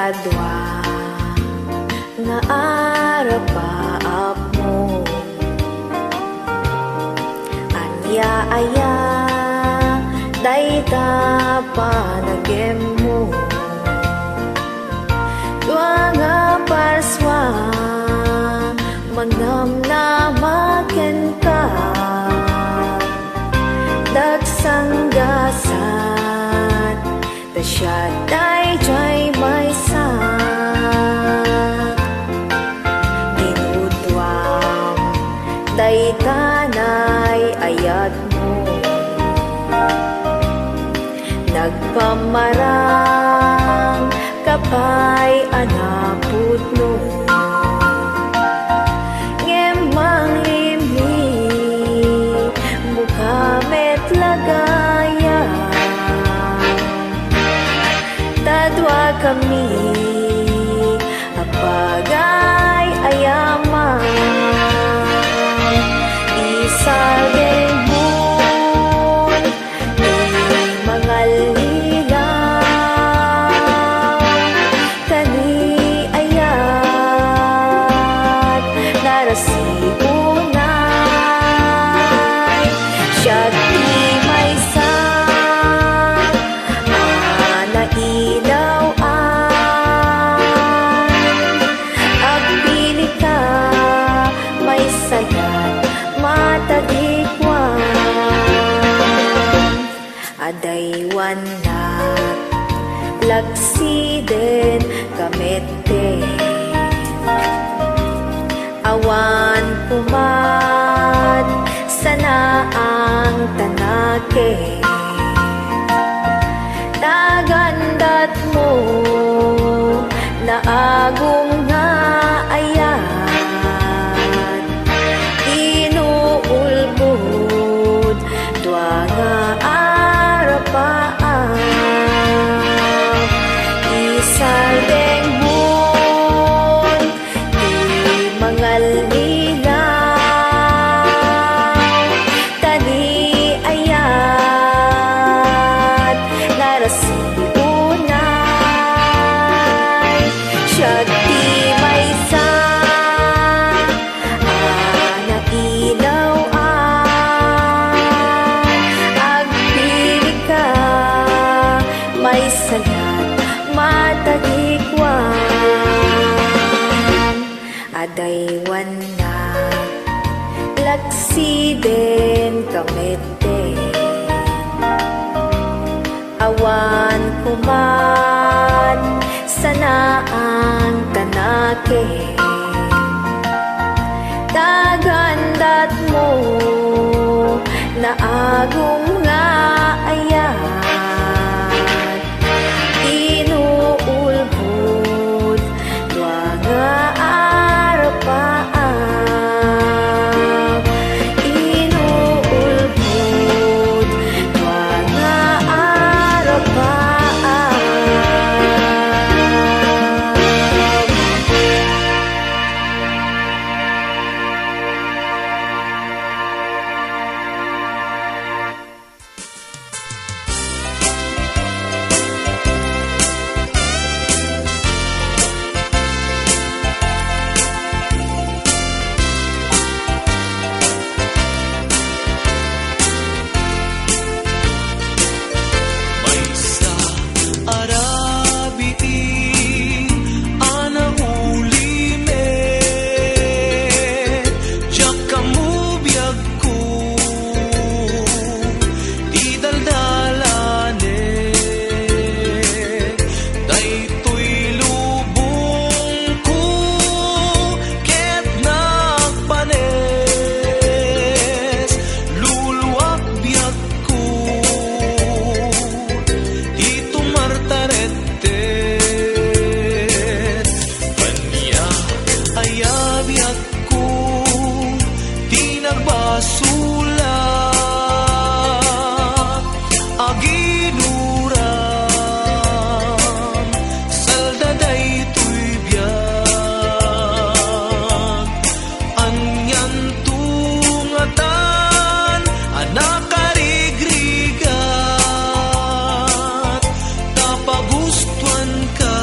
tadwa nga arapaap mo anya-aya dayta panagem mo dua nga parswa manamnamaken ka dagsang gasat tasya dayjay may sa dinudwam daytanay ayat mo nagpamarang kapay anaput no ngemang limhi mukamet lagaya tadwa kami apagay ayaman isageng moon ni mga lilaw kani ayat narasipunay siya di may sa adaywan na lagsiden kamete awan pumat sana ang tanake nagandat mo na agong nga ayan inuulbud dwa nga isaldeng moon di mga lilaw tani ayat narasipunay siya di may sa may salat matagikwan adaywan na lagsiden kamete awan kuman sana ang tanake dagandat mo na agong nga ayan inuulbud dwa nga arapaam inuulbud dwa nga arapaam Nakarigrigat, napagustuhan ka.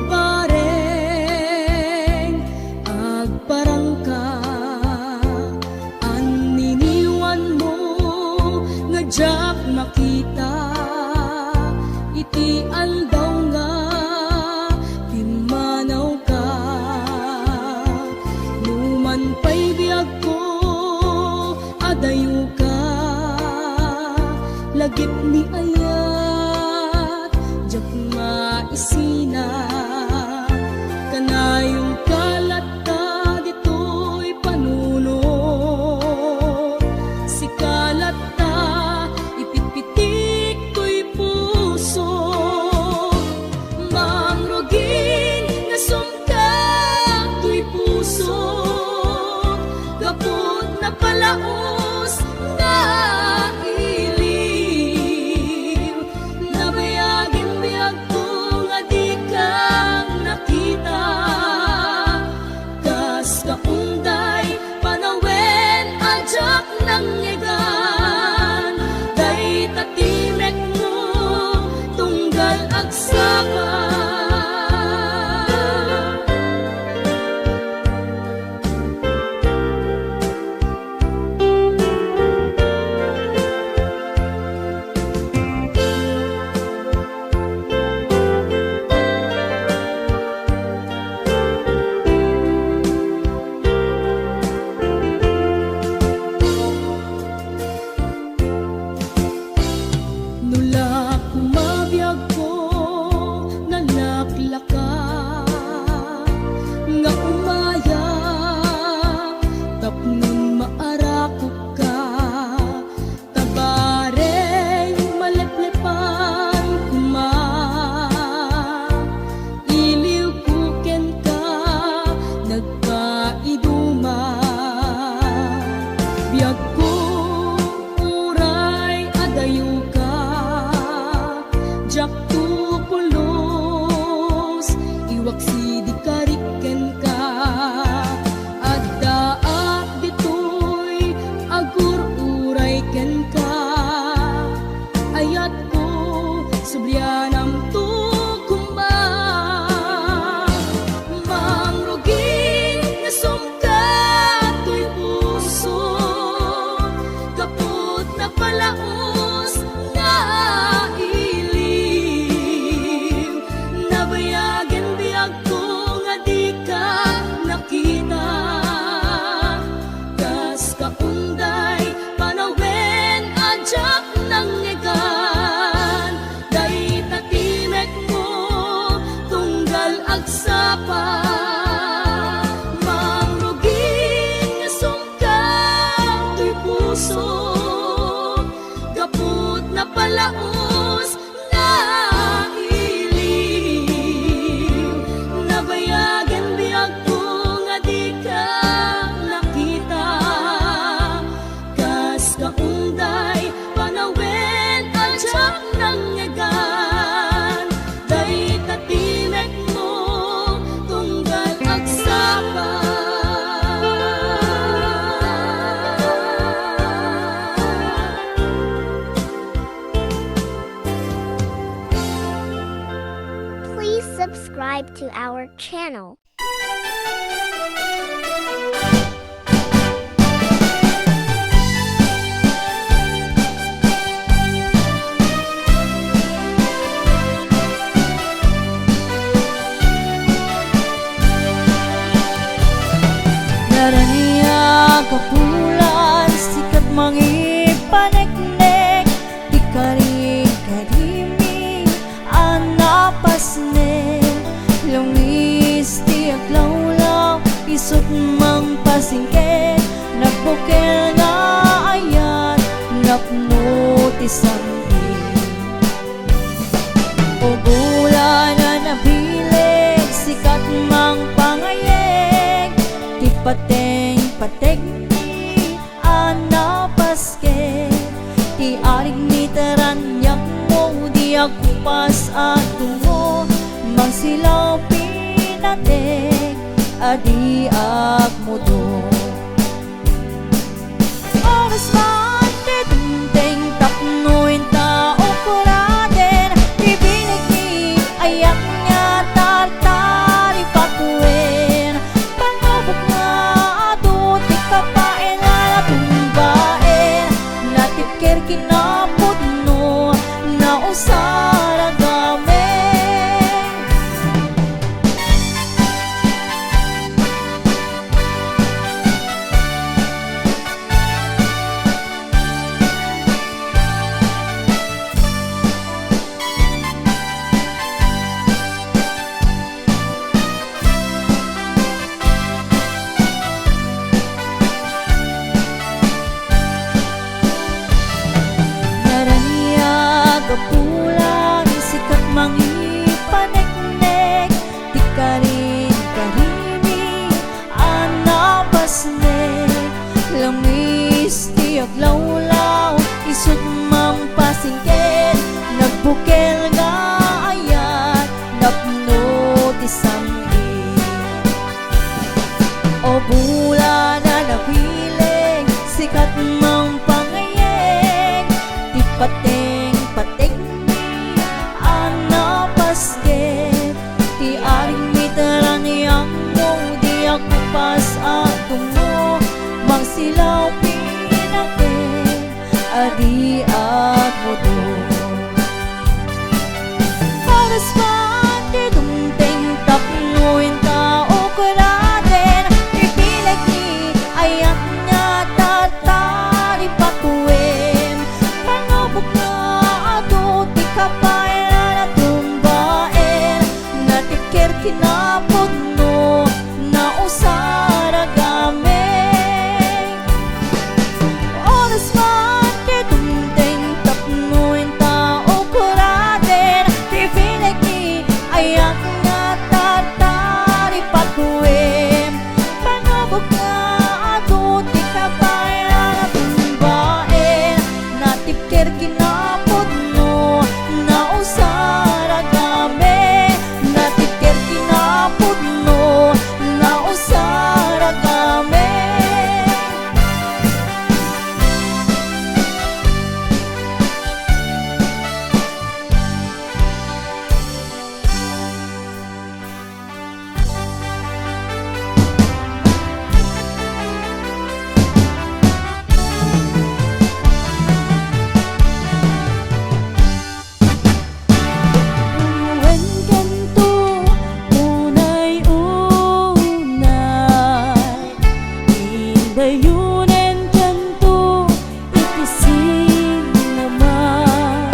tabareng agparangka aniniwan mo nga jak makita iti andaw nga pimanaw ka numan pa'y biyag ko adayo ka lagip ni ayat jak maisina kanayong kalat ka dito'y panuno si kalat ta ipitpitik ko'y puso mangrugin nga sumkak to'y puso kaput na palaos nga iliw nabayagin biyag ko nga di kang nakita kas kaunday panawen ajak ng nyegan day tatimek mo tunggal agsapa nula kumabiyag ko nalaklaka nga umaya tapnon maarakok ka tabareng maleplepan kuma iliw kuken ka nagkaiduma biyag ko uray adayo ka jak tu pulos iwak sidi kariken ka addaak ditoy agur uray ken ka ayat ko sublianam tu kumba mangrugin nga sumkat to'y puso kaput na palaos nga iliw nabayagin biyag ko nga di ka nakita kas kaunday panawen ajak ng nyegan day tatimek mo tunggal agsapa mangrugin nga sumkak to'y puso kaput na palaos nga iliw nabayagin biyag ko nga di ka nakita kas kaunday panawen ajak ng nyegan day tatimek mo tunggal agsapa Please subscribe to our channel. Naraniya kapulan sikat mangipaneknek di karing kadimi anapasne lungis tiyak lawlaw isut mang pasingke nagbukel nga ayat napnotisan ugulan na nabilig sikat mang pangayeg ti pateng patek ni anapaske ti arig ni taranyak mo di akupas at tungo magsilaw pinatek adi akmudo oras man titinteng tapnoin tao kuraden ibinig ni ayak nga tarta kinapudno na usara gamay. Oras man di dumding tapnoin tao kuraden, di pinag ni ayat nga tatari patuwim. Pangabog nga ato di kabayan at tumbain, natipker kinapudno na usara gamay. Natipker kinapudno na usara gamay. When ganto unay-unay, indayunen ganto itising naman.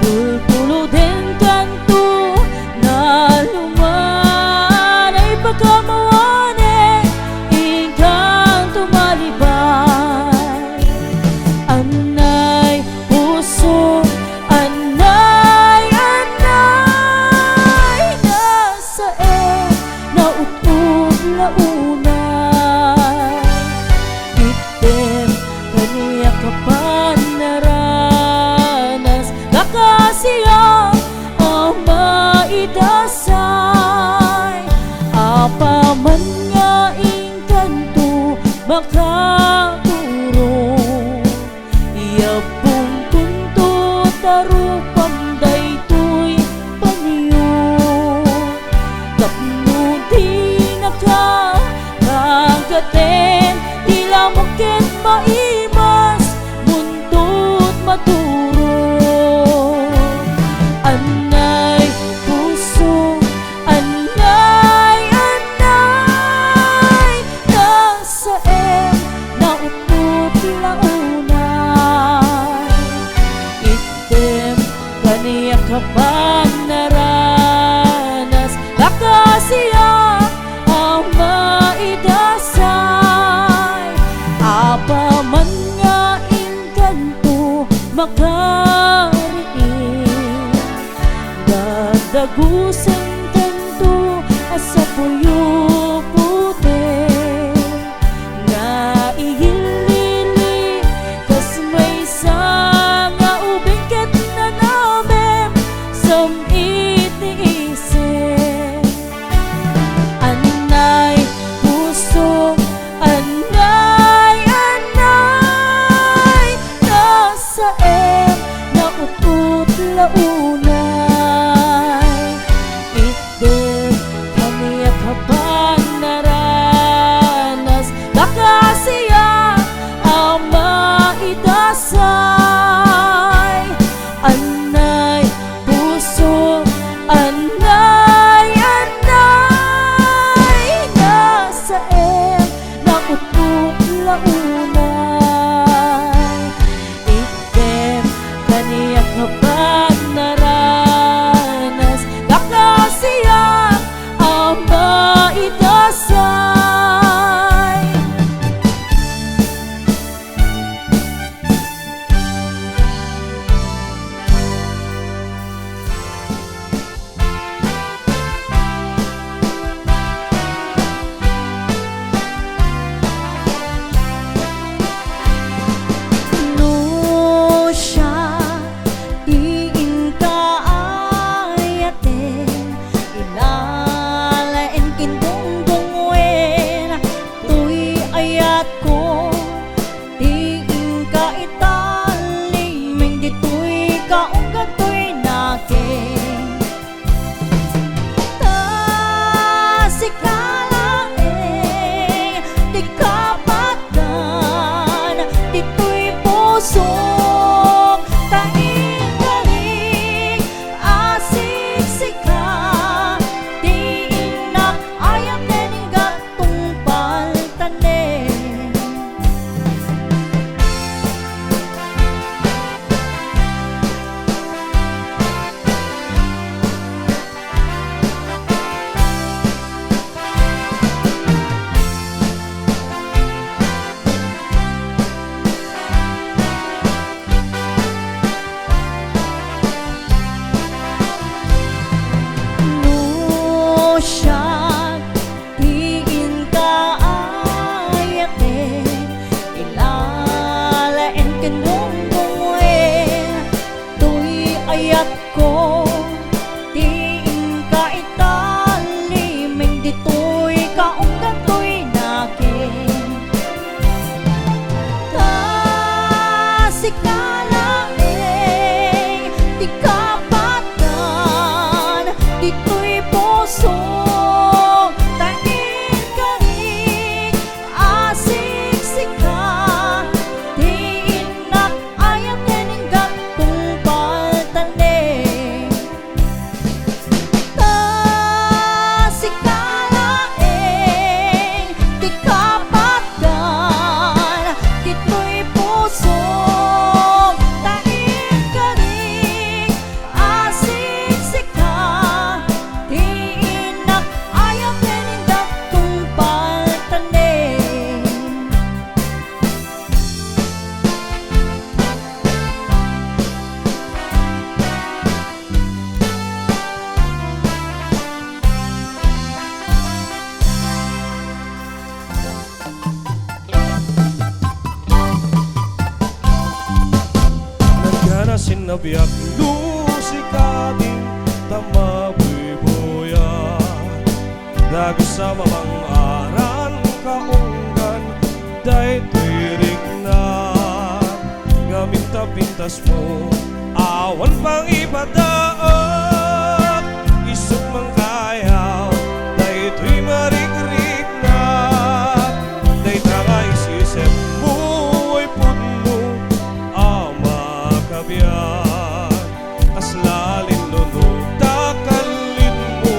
Tultuluden ganto na luman ay pagkamawane ingkang tumalibay. Anay puso, anay, anay, nasa na utod na unay. Item kaniya kapan naranas, kakasiya ang maidasay. Apa man nga ingkanto makaturo, iyabong tunto tarupang daytoy paniyo. Tapno di naka kagaten, tila moket maimas muntot maturo. Anay puso, anay, anay, nasa na utod launay. Item kaniya kabang naranas, kakasiya ang maidasay. Apa man nga ingkanto makariin, dadagusan kanto asa puyo puti. Nga ihilili kas may nga ubing ket na namin samit ni isip. sinabiak lusikating tamabubuya dago sa mamang aran kaunggan day tuirik na ngamin tapintas mo awan pang ipadaak isok mang kayaw day tuy marigrig na day tangay sisip mo ay puno ama kabiyan kaslalin nuno takalin mo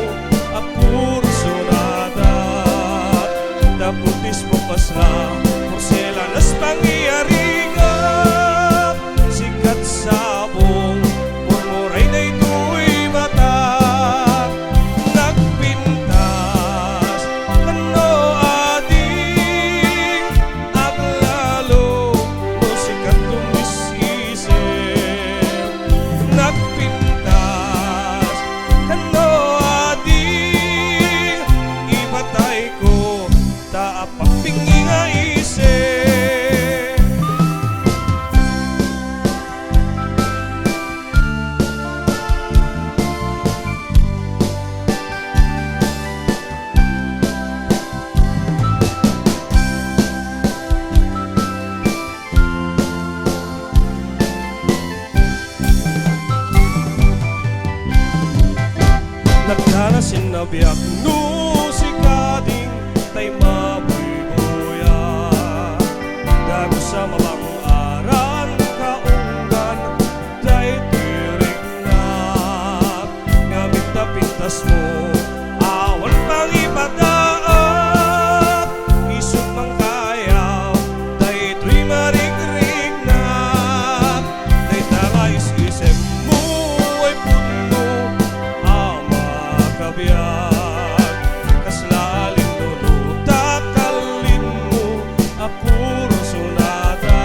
apur sunada daputis mo kasla porcelanas pangyariga sikat sabong murmuray na ito'y mata nagpintas kano ading aglalo musikat tumisisip nagpintas kano ading ibatay ko taapapingi nga isip nagdala sinabiak lusikating tay mabubuya dago sa mamang aran kaunggan day tirik na ngamit na pintas mo awan pang ipadaak isok mang kayaw day tuy marigrig na day tangay isip mo ay puno ama kabiyak kaslalin nuno takalin mo apuro sunada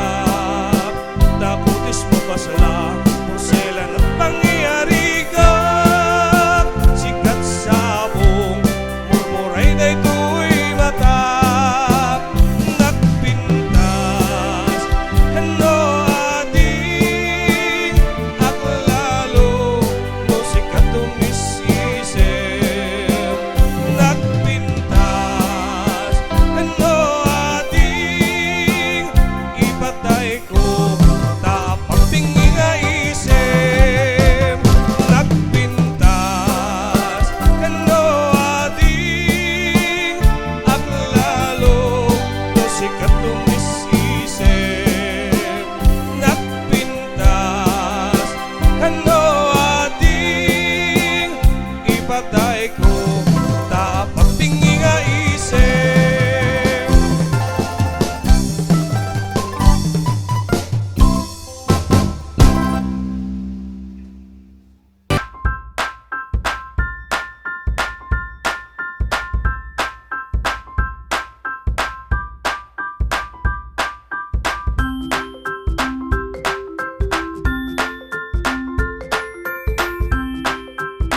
daputis mo pasala porselan at pangyariga sikat sabong murmuray na ito'y mata nagpintas kano ading aklalo musikat tumisisip nagpintas kano ading ipatay ko tapapingi nga isip nagpintas kano ading aklalo musikat tumisisip nagpintas kano